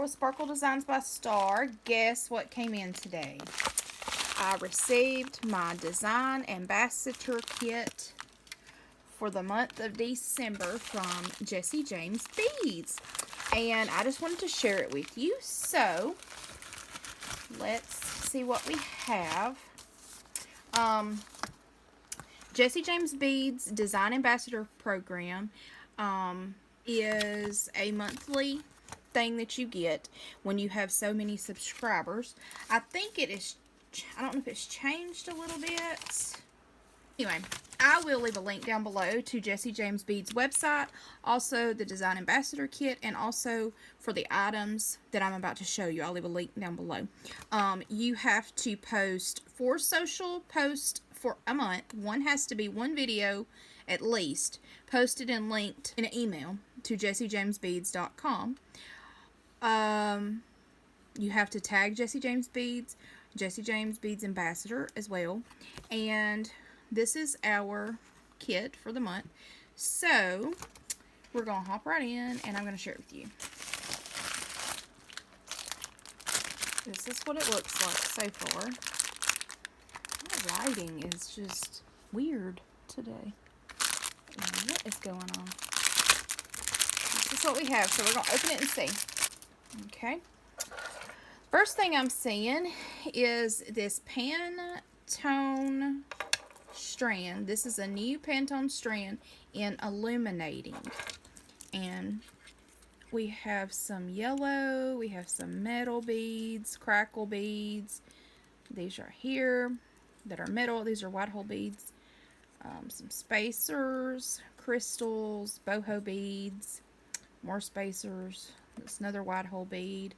with Sparkle Designs by Star. Guess what came in today? I received my Design Ambassador Kit for the month of December from Jessie James Beads. And I just wanted to share it with you. So, let's see what we have. Jessie James Beads Design Ambassador Program is a monthly thing that you get when you have so many subscribers. I think it is, I don't know if it's changed a little bit. Anyway, I will leave a link down below to Jessie James Beads website, also the Design Ambassador Kit, and also for the items that I'm about to show you. I'll leave a link down below. You have to post 4 social posts for a month. One has to be 1 video at least, posted and linked in an email to jessiejamesbeads.com. You have to tag Jessie James Beads, Jessie James Beads Ambassador as well. And this is our kit for the month. So, we're going to hop right in and I'm going to share it with you. This is what it looks like so far. My lighting is just weird today. What is going on? This is what we have. So, we're going to open it and see. Okay. First thing I'm seeing is this Pantone Strand. This is a new Pantone Strand in Illuminating. And we have some yellow, we have some metal beads, crackle beads. These are here that are metal. These are white hole beads. Some spacers, crystals, boho beads, more spacers. It's another white hole bead.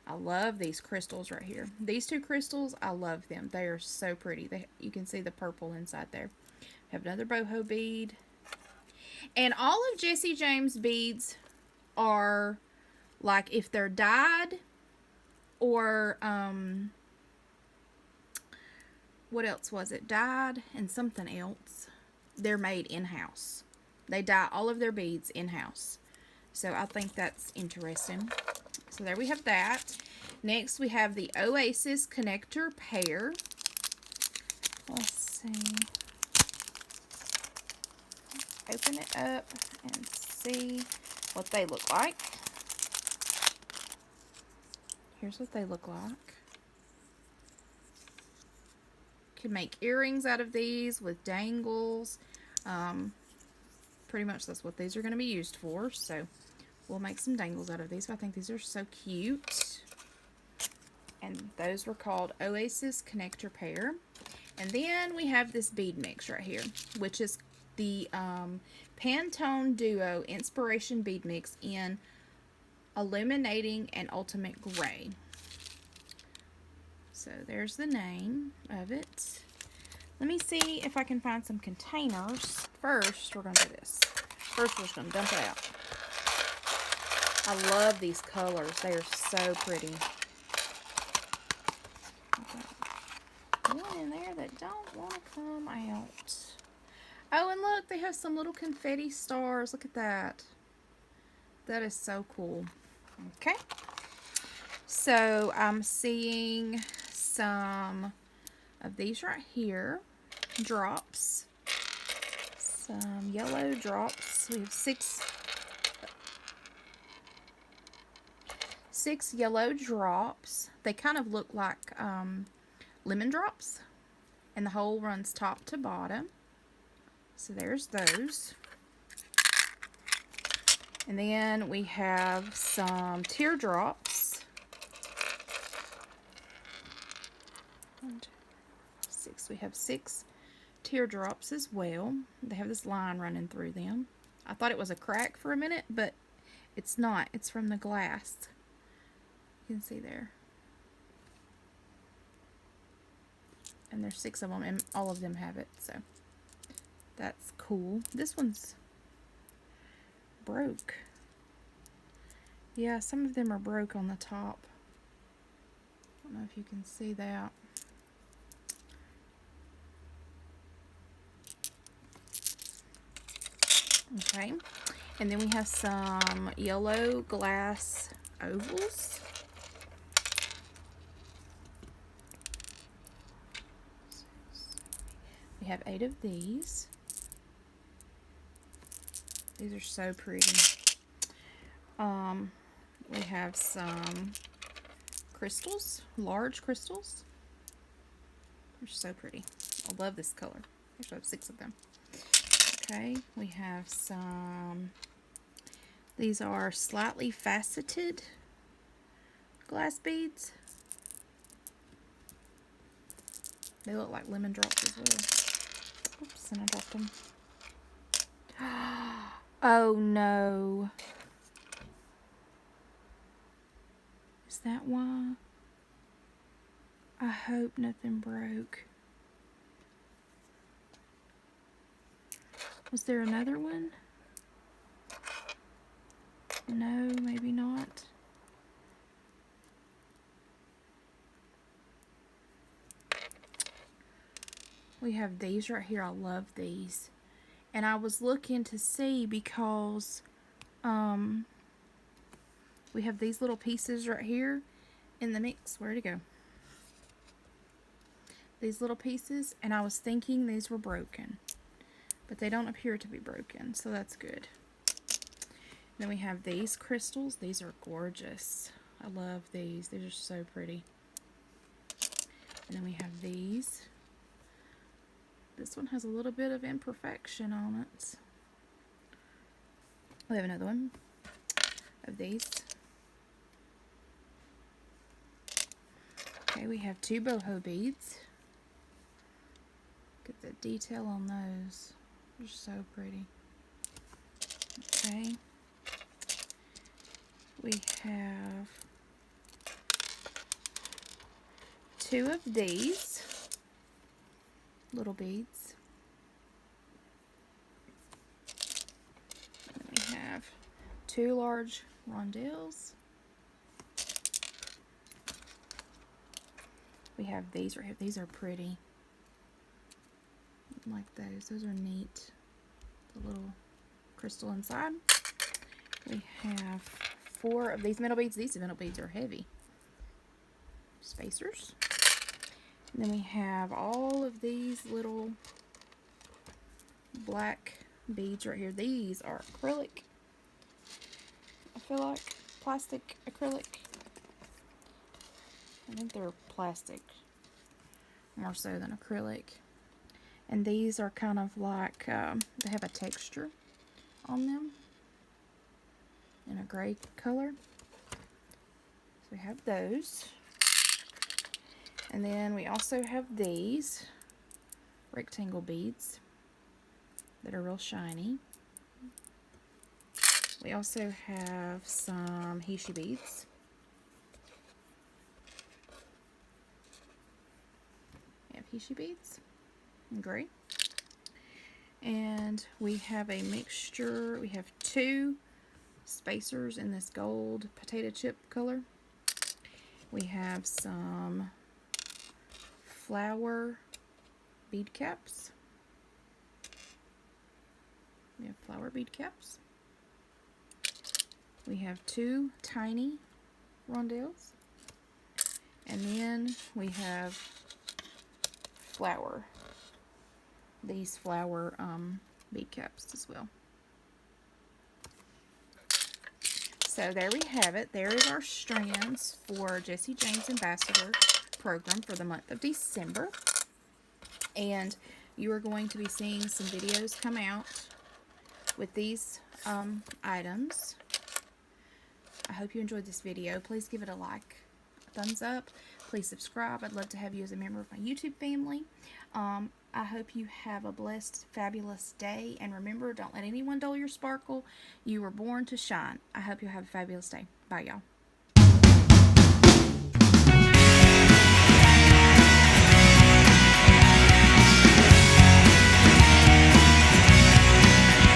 I love these crystals right here. These 2 crystals, I love them. They are so pretty. You can see the purple inside there. We have another boho bead. And all of Jessie James beads are like if they're dyed or what else was it? Dyed and something else. They're made in-house. They dye all of their beads in-house. So I think that's interesting. So there we have that. Next we have the Oasis connector pair. Let's see. Open it up and see what they look like. Here's what they look like. Can make earrings out of these with dangles. Pretty much that's what these are going to be used for. So we'll make some dangles out of these. I think these are so cute. And those were called Oasis Connector Pair. And then we have this bead mix right here, which is the Pantone Duo Inspiration Bead Mix in Illuminating and Ultimate Gray. So there's the name of it. Let me see if I can find some containers. First, we're going to do this. First, we're just going to dump it out. I love these colors. They are so pretty. One in there that don't want to come out. Oh, and look, they have some little confetti stars. Look at that. That is so cool. Okay. So, I'm seeing some of these right here. Drops. Some yellow drops. We have 6 yellow drops. They kind of look like lemon drops. And the hole runs top to bottom. So there's those. And then we have some teardrops. 6. We have 6 teardrops as well. They have this line running through them. I thought it was a crack for a minute, but it's not. It's from the glass. You can see there. And there's 6 of them, and all of them have it, so that's cool. This one's broke. Yeah, some of them are broke on the top. I don't know if you can see that. Okay, and then we have some yellow glass ovals. We have 8 of these. These are so pretty. We have some crystals, large crystals. They're so pretty. I love this color. Actually, I have 6 of them. Okay, we have some, these are slightly faceted glass beads. They look like lemon drops as well. Oops, and I dropped them. Oh no. Is that why? I hope nothing broke. Was there another one? No, maybe not. We have these right here. I love these. And I was looking to see because we have these little pieces right here in the mix. Where'd it go? These little pieces, and I was thinking these were broken, but they don't appear to be broken, so that's good. Then we have these crystals. These are gorgeous. I love these. These are so pretty. And then we have these. This one has a little bit of imperfection on it. We have another one of these. Okay, we have 2 boho beads. Look at the detail on those. They're so pretty. Okay. We have 2 of these little beads. And we have 2 large rondelles. We have these right here. These are pretty. I like those. Those are neat. The little crystal inside. We have 4 of these metal beads. These metal beads are heavy. Spacers. And then we have all of these little black beads right here. These are acrylic. I feel like plastic acrylic. I think they're plastic more so than acrylic. And these are kind of like, they have a texture on them in a gray color. So we have those. And then we also have these rectangle beads that are real shiny. We also have some Heishi beads. We have Heishi beads in gray. And we have a mixture. We have 2 spacers in this gold potato chip color. We have some flower bead caps. We have flower bead caps. We have 2 tiny rondelles. And then we have these flower bead caps as well. So there we have it. There is our strands for Jessie Jane's Ambassador program for the month of December. And you are going to be seeing some videos come out with these items. I hope you enjoyed this video. Please give it a like, a thumbs up. Please subscribe. I'd love to have you as a member of my YouTube family. I hope you have a blessed, fabulous day. And remember, don't let anyone dull your sparkle. You were born to shine. I hope you have a fabulous day. Bye, y'all.